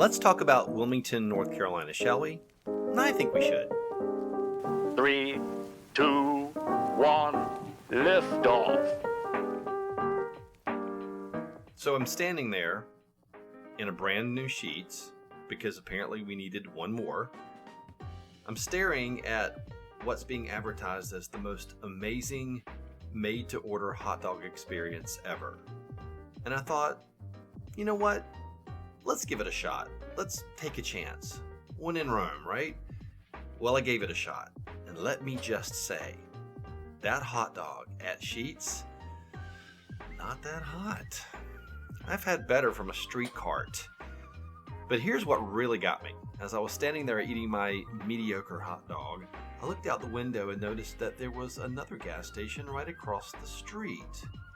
Let's talk about Wilmington, North Carolina, shall we? I think we should. 3, 2, 1, lift off. So I'm standing there in a brand new Sheetz because apparently we needed one more. I'm staring at what's being advertised as the most amazing made-to-order hot dog experience ever. And I thought, you know what? Let's give it a shot. Let's take a chance. When in Rome, right? Well, I gave it a shot. And let me just say, that hot dog at Sheetz, not that hot. I've had better from a street cart. But here's what really got me. As I was standing there eating my mediocre hot dog, I looked out the window and noticed that there was another gas station right across the street.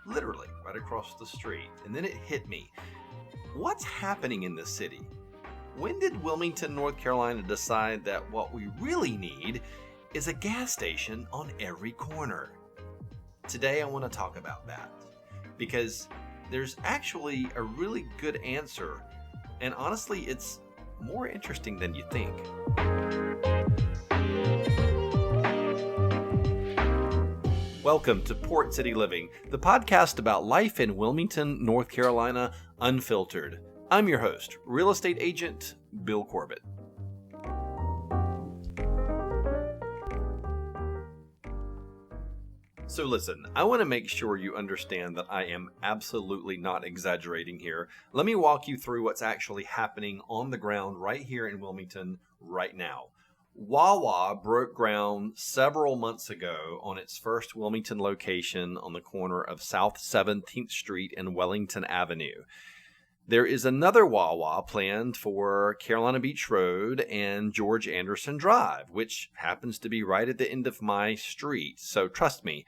Literally, right across the street. And then it hit me. What's happening in this city? When did Wilmington, North Carolina decide that what we really need is a gas station on every corner? Today I want to talk about that. Because there's actually a really good answer. And honestly, it's more interesting than you think. Welcome to Port City Living, the podcast about life in Wilmington, North Carolina, unfiltered. I'm your host, real estate agent Bill Corbett. So listen, I want to make sure you understand that I am absolutely not exaggerating here. Let me walk you through what's actually happening on the ground right here in Wilmington right now. Wawa broke ground several months ago on its first Wilmington location on the corner of South 17th Street and Wellington Avenue. There is another Wawa planned for Carolina Beach Road and George Anderson Drive, which happens to be right at the end of my street. So trust me,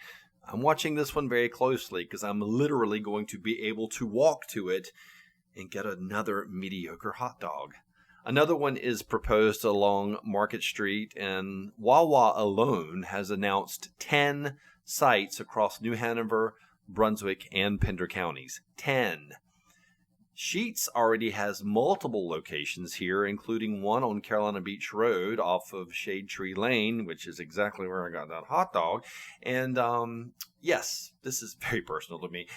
I'm watching this one very closely because I'm literally going to be able to walk to it and get another mediocre hot dog. Another one is proposed along Market Street, and Wawa alone has announced 10 sites across New Hanover, Brunswick, and Pender counties. 10. Sheetz already has multiple locations here, including one on Carolina Beach Road off of Shade Tree Lane, which is exactly where I got that hot dog. And yes, this is very personal to me.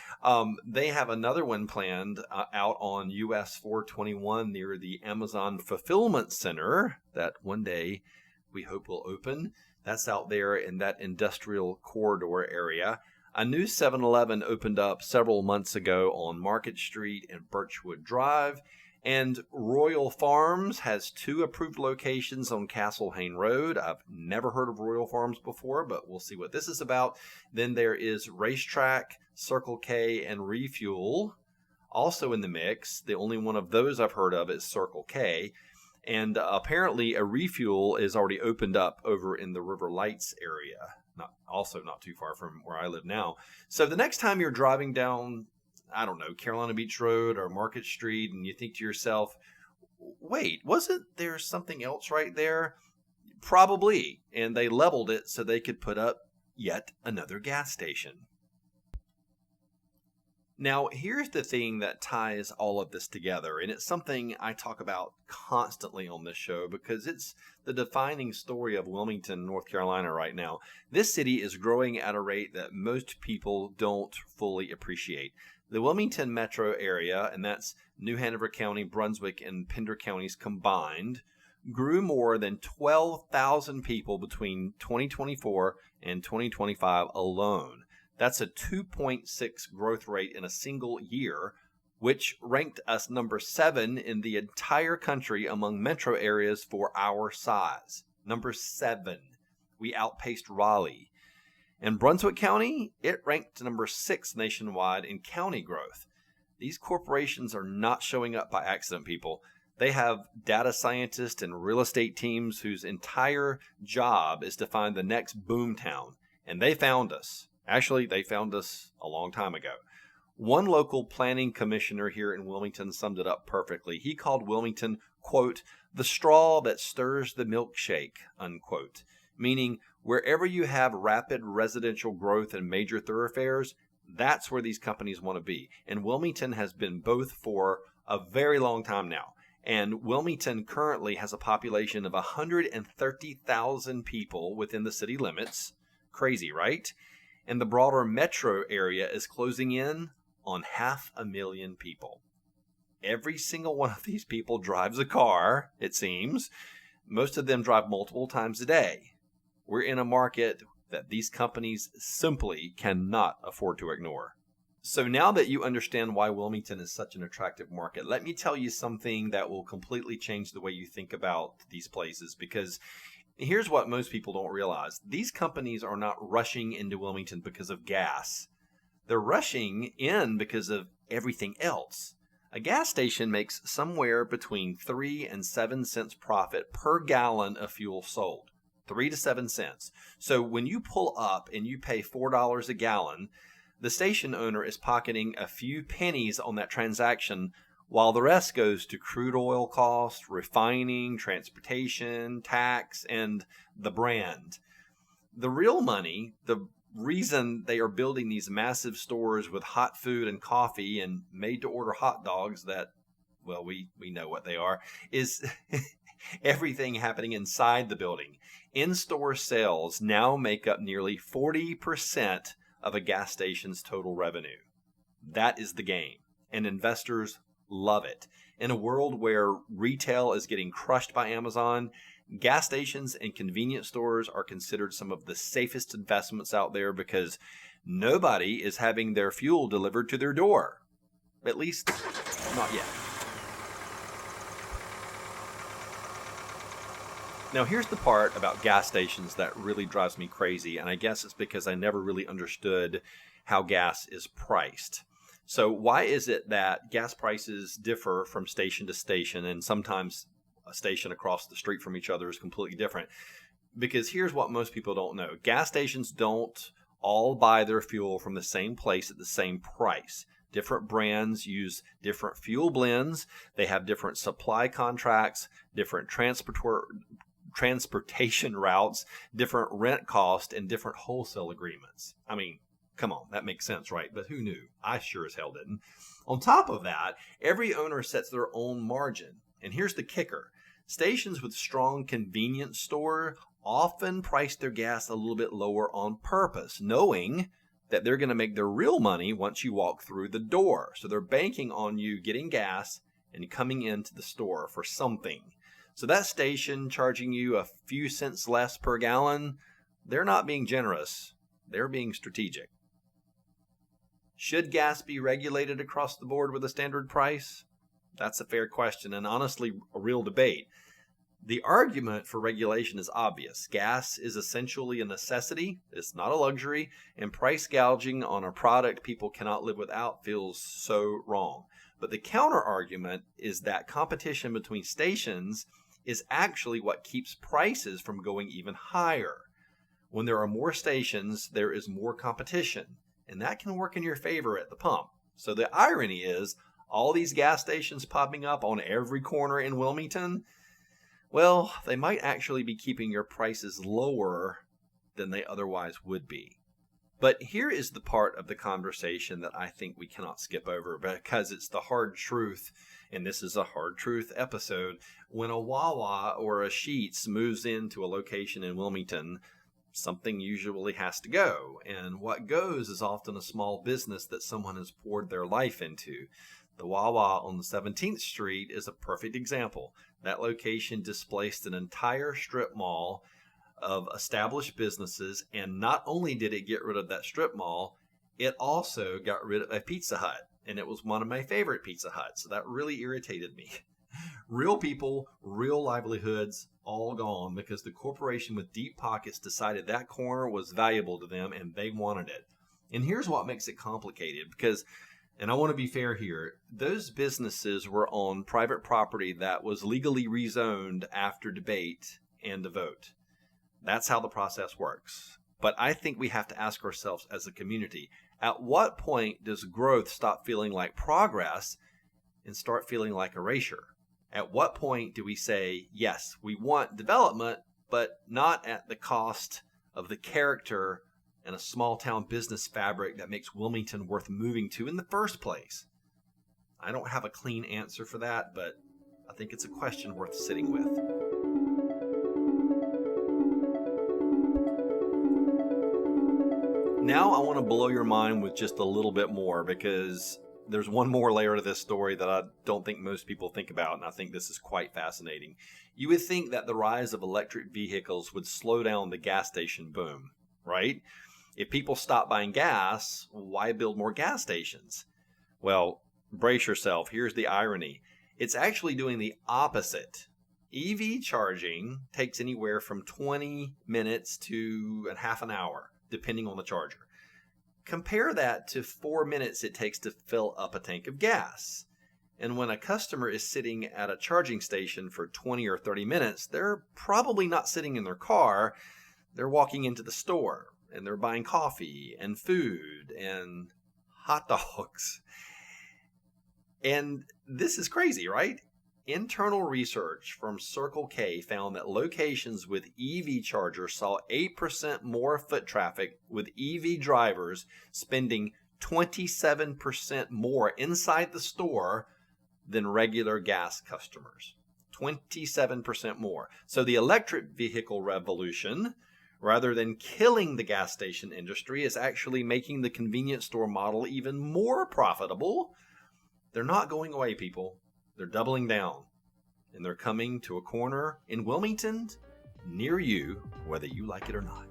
They have another one planned out on US 421 near the Amazon Fulfillment Center that one day we hope will open. That's out there in that industrial corridor area. A new 7-Eleven opened up several months ago on Market Street and Birchwood Drive, and Royal Farms has 2 approved locations on Castle Hayne Road. I've never heard of Royal Farms before, but we'll see what this is about. Then there is Racetrack, Circle K, and Refuel also in the mix. The only one of those I've heard of is Circle K. And apparently a Refuel is already opened up over in the River Lights area. Not too far from where I live now. So the next time you're driving down, I don't know, Carolina Beach Road or Market Street, and you think to yourself, wait, wasn't there something else right there? Probably. And they leveled it so they could put up yet another gas station. Now, here's the thing that ties all of this together, and it's something I talk about constantly on this show because it's the defining story of Wilmington, North Carolina right now. This city is growing at a rate that most people don't fully appreciate. The Wilmington metro area, and that's New Hanover County, Brunswick, and Pender counties combined, grew more than 12,000 people between 2024 and 2025 alone. That's a 2.6 growth rate in a single year, which ranked us number 7 in the entire country among metro areas for our size. Number 7. We outpaced Raleigh. And Brunswick County, it ranked number 6 nationwide in county growth. These corporations are not showing up by accident, people. They have data scientists and real estate teams whose entire job is to find the next boom town. And they found us. Actually, they found us a long time ago. One local planning commissioner here in Wilmington summed it up perfectly. He called Wilmington, quote, the straw that stirs the milkshake, unquote. Meaning, wherever you have rapid residential growth and major thoroughfares, that's where these companies want to be. And Wilmington has been both for a very long time now. And Wilmington currently has a population of 130,000 people within the city limits. Crazy, right? And the broader metro area is closing in on 500,000 people. Every single one of these people drives a car, it seems. Most of them drive multiple times a day. We're in a market that these companies simply cannot afford to ignore. So now that you understand why Wilmington is such an attractive market, let me tell you something that will completely change the way you think about these places, because here's what most people don't realize. These companies are not rushing into Wilmington because of gas. They're rushing in because of everything else. A gas station makes somewhere between 3 and 7 cents profit per gallon of fuel sold. 3 to 7 cents. So when you pull up and you pay $4 a gallon, the station owner is pocketing a few pennies on that transaction, while the rest goes to crude oil costs, refining, transportation, tax, and the brand. The real money, the reason they are building these massive stores with hot food and coffee and made-to-order hot dogs that, well, we know what they are, is everything happening inside the building. In-store sales now make up nearly 40% of a gas station's total revenue. That is the game, and investors love it. In a world where retail is getting crushed by Amazon, gas stations and convenience stores are considered some of the safest investments out there because nobody is having their fuel delivered to their door. At least, not yet. Now, here's the part about gas stations that really drives me crazy, and I guess it's because I never really understood how gas is priced. So why is it that gas prices differ from station to station, and sometimes a station across the street from each other is completely different? Because here's what most people don't know. Gas stations don't all buy their fuel from the same place at the same price. Different brands use different fuel blends. They have different supply contracts, different transportation routes, different rent costs, and different wholesale agreements. I mean, come on, that makes sense, right? But who knew? I sure as hell didn't. On top of that, every owner sets their own margin. And here's the kicker. Stations with strong convenience store often price their gas a little bit lower on purpose, knowing that they're going to make their real money once you walk through the door. So they're banking on you getting gas and coming into the store for something. So that station charging you a few cents less per gallon, they're not being generous. They're being strategic. Should gas be regulated across the board with a standard price? That's a fair question, and honestly, a real debate. The argument for regulation is obvious. Gas is essentially a necessity. It's not a luxury, and price gouging on a product people cannot live without feels so wrong. But the counter argument is that competition between stations is actually what keeps prices from going even higher. When there are more stations, there is more competition, and that can work in your favor at the pump. So the irony is, all these gas stations popping up on every corner in Wilmington, well, they might actually be keeping your prices lower than they otherwise would be. But here is the part of the conversation that I think we cannot skip over, because it's the hard truth, and this is a hard truth episode. When a Wawa or a Sheetz moves into a location in Wilmington, something usually has to go, and what goes is often a small business that someone has poured their life into. The Wawa on the 17th Street is a perfect example. That location displaced an entire strip mall of established businesses, and not only did it get rid of that strip mall, it also got rid of a Pizza Hut, and it was one of my favorite Pizza Huts, so that really irritated me. Real people, real livelihoods, all gone because the corporation with deep pockets decided that corner was valuable to them and they wanted it. And here's what makes it complicated, because, and I want to be fair here, those businesses were on private property that was legally rezoned after debate and a vote. That's how the process works. But I think we have to ask ourselves as a community, at what point does growth stop feeling like progress and start feeling like erasure? At what point do we say, yes, we want development, but not at the cost of the character and a small town business fabric that makes Wilmington worth moving to in the first place? I don't have a clean answer for that, but I think it's a question worth sitting with. Now I want to blow your mind with just a little bit more, because there's one more layer to this story that I don't think most people think about, and I think this is quite fascinating. You would think that the rise of electric vehicles would slow down the gas station boom, right? If people stop buying gas, why build more gas stations? Well, brace yourself. Here's the irony. It's actually doing the opposite. EV charging takes anywhere from 20 minutes to a half an hour, depending on the charger. Compare that to 4 minutes it takes to fill up a tank of gas. And when a customer is sitting at a charging station for 20 or 30 minutes, they're probably not sitting in their car. They're walking into the store, and they're buying coffee and food and hot dogs. And this is crazy, right? Internal research from Circle K found that locations with EV chargers saw 8% more foot traffic, with EV drivers spending 27% more inside the store than regular gas customers. 27% more. So the electric vehicle revolution, rather than killing the gas station industry, is actually making the convenience store model even more profitable. They're not going away, people. They're doubling down, and they're coming to a corner in Wilmington near you, whether you like it or not.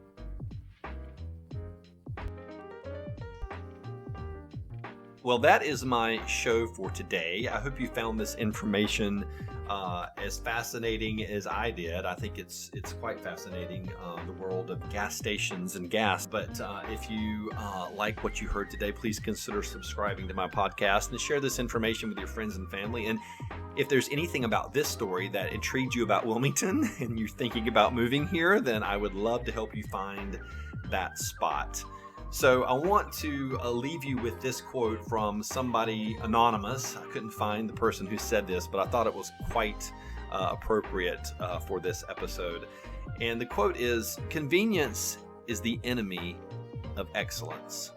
Well, that is my show for today. I hope you found this information as fascinating as I did. I think it's quite fascinating, the world of gas stations and gas. But if you like what you heard today, please consider subscribing to my podcast and share this information with your friends and family. And if there's anything about this story that intrigued you about Wilmington and you're thinking about moving here, then I would love to help you find that spot. So I want to leave you with this quote from somebody anonymous. I couldn't find the person who said this, but I thought it was quite appropriate for this episode. And the quote is, "Convenience is the enemy of excellence."